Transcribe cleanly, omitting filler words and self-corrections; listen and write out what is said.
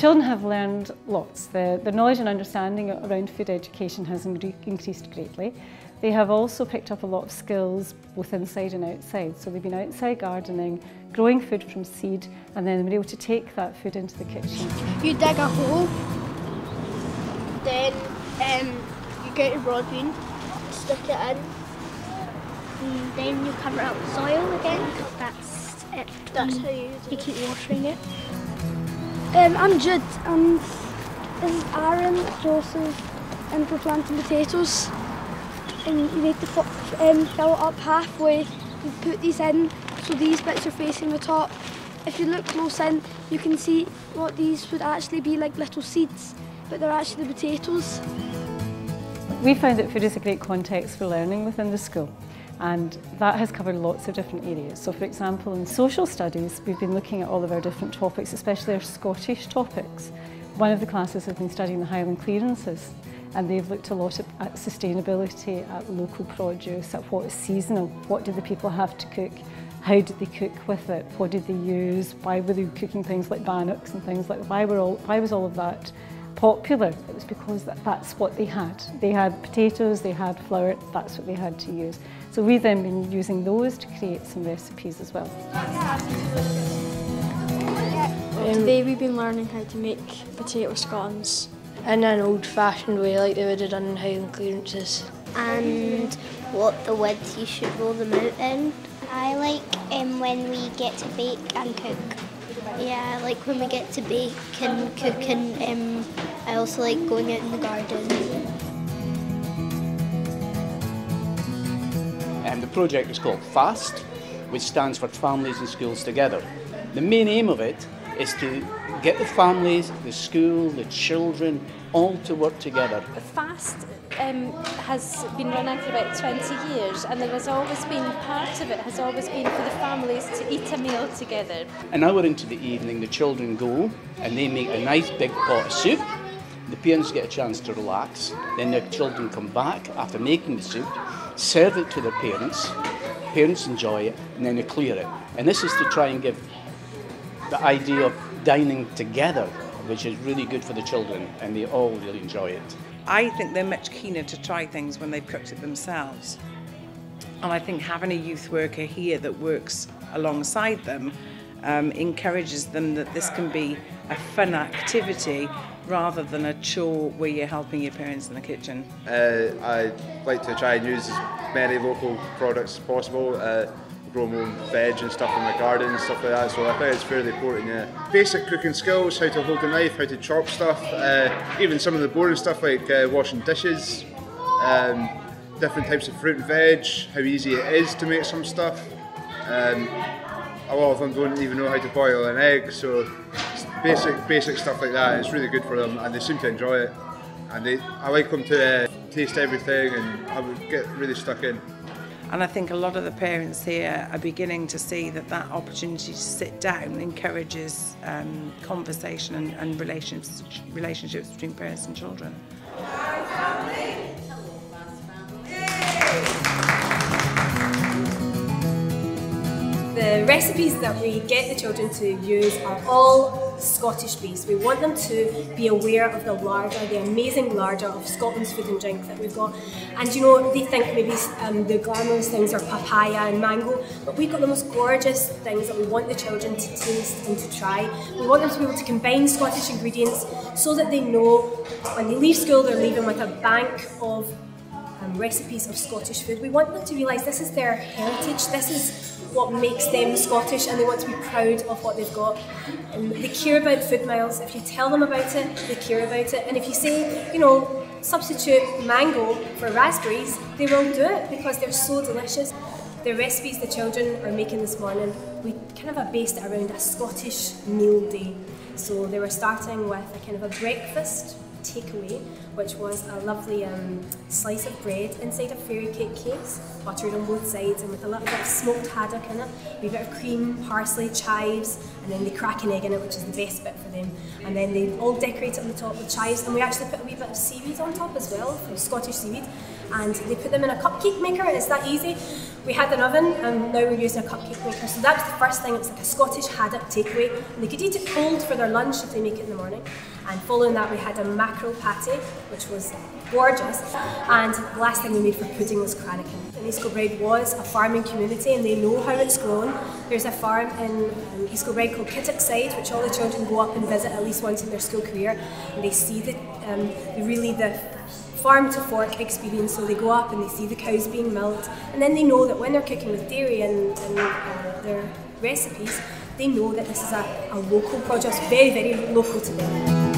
children have learned lots. The knowledge and understanding around food education has increased greatly. They have also picked up a lot of skills both inside and outside. So they've been outside gardening, growing food from seed, and then they're able to take that food into the kitchen. You dig a hole, then you get a broad bean, stick it in, and then you cover it up with soil again. That's it. That's how you use it. You keep watering it. I'm Jude, and this is Aaron, Joseph, and we're planting potatoes. And you need to fill it up halfway. You put these in so these bits are facing the top. If you look close in, you can see what these would actually be like little seeds, but they're actually potatoes. We find that food is a great context for learning within the school, and that has covered lots of different areas. So for example, in social studies, we've been looking at all of our different topics, especially our Scottish topics. One of the classes has been studying the Highland clearances, and they've looked a lot at sustainability, at local produce, at what is seasonal, what do the people have to cook, how did they cook with it, what did they use, why were they cooking things like bannocks and things like that, why was all of that popular? It was because that's what they had. They had potatoes, they had flour, that's what they had to use. So we've then been using those to create some recipes as well. Today we've been learning how to make potato scones. In an old-fashioned way, like they would have done in Highland clearances. And what the width you should roll them out in. I like when we get to bake and cook. Yeah, I like when we get to bake and cook, and I also like going out in the garden. The project is called FAST, which stands for Families and Schools Together. The main aim of it is to get the families, the school, the children, all to work together. FAST has been running for about 20 years, and there has always been, part of it has always been for the families to eat a meal together. An hour into the evening, the children go and they make a nice big pot of soup. The parents get a chance to relax. Then the children come back after making the soup, serve it to their parents. Parents enjoy it, and then they clear it. And this is to try and give the idea of dining together, which is really good for the children, and they all really enjoy it. I think they're much keener to try things when they've cooked it themselves. And I think having a youth worker here that works alongside them encourages them that this can be a fun activity rather than a chore where you're helping your parents in the kitchen. I like to try and use as many local products as possible. Grow my own veg and stuff in my garden and stuff like that, so I think it's fairly important, yeah. Basic cooking skills, how to hold a knife, how to chop stuff, even some of the boring stuff like washing dishes, different types of fruit and veg, how easy it is to make some stuff. A lot of them don't even know how to boil an egg, so basic stuff like that, it's really good for them and they seem to enjoy it. And I like them to taste everything, and I would get really stuck in. And I think a lot of the parents here are beginning to see that that opportunity to sit down encourages conversation and relationships between parents and children. The recipes that we get the children to use are all Scottish based. We want them to be aware of the larder, the amazing larder of Scotland's food and drink that we've got. And you know, they think maybe the glamorous things are papaya and mango, but we've got the most gorgeous things that we want the children to taste and to try. We want them to be able to combine Scottish ingredients so that they know when they leave school they're leaving with a bank of recipes of Scottish food. We want them to realise this is their heritage, this is what makes them Scottish, and they want to be proud of what they've got. And they care about food miles. If you tell them about it, they care about it. And if you say, you know, substitute mango for raspberries, they will do it because they're so delicious. The recipes the children are making this morning, we kind of based it around a Scottish meal day. So they were starting with a kind of a breakfast takeaway, which was a lovely slice of bread inside a fairy cake case, buttered on both sides and with a little bit of smoked haddock in it, a wee bit of cream, parsley, chives, and then they crack an egg in it, which is the best bit for them. And then they all decorate it on the top with chives, and we actually put a wee bit of seaweed on top as well, from Scottish seaweed, and they put them in a cupcake maker. It's that easy. We had an oven and now we're using a cupcake maker. So that was the first thing. It's like a Scottish haddock takeaway. And they could eat it cold for their lunch if they make it in the morning. And following that we had a mackerel patty, which was gorgeous. And the last thing we made for pudding was cranachan. And East Kilbride was a farming community and they know how it's grown. There's a farm in East Kilbride called Kittockside, which all the children go up and visit at least once in their school career. And they see the farm to fork experience, so they go up and they see the cows being milked, and then they know that when they're cooking with dairy and their recipes, they know that this is a local produce, very, very local to them.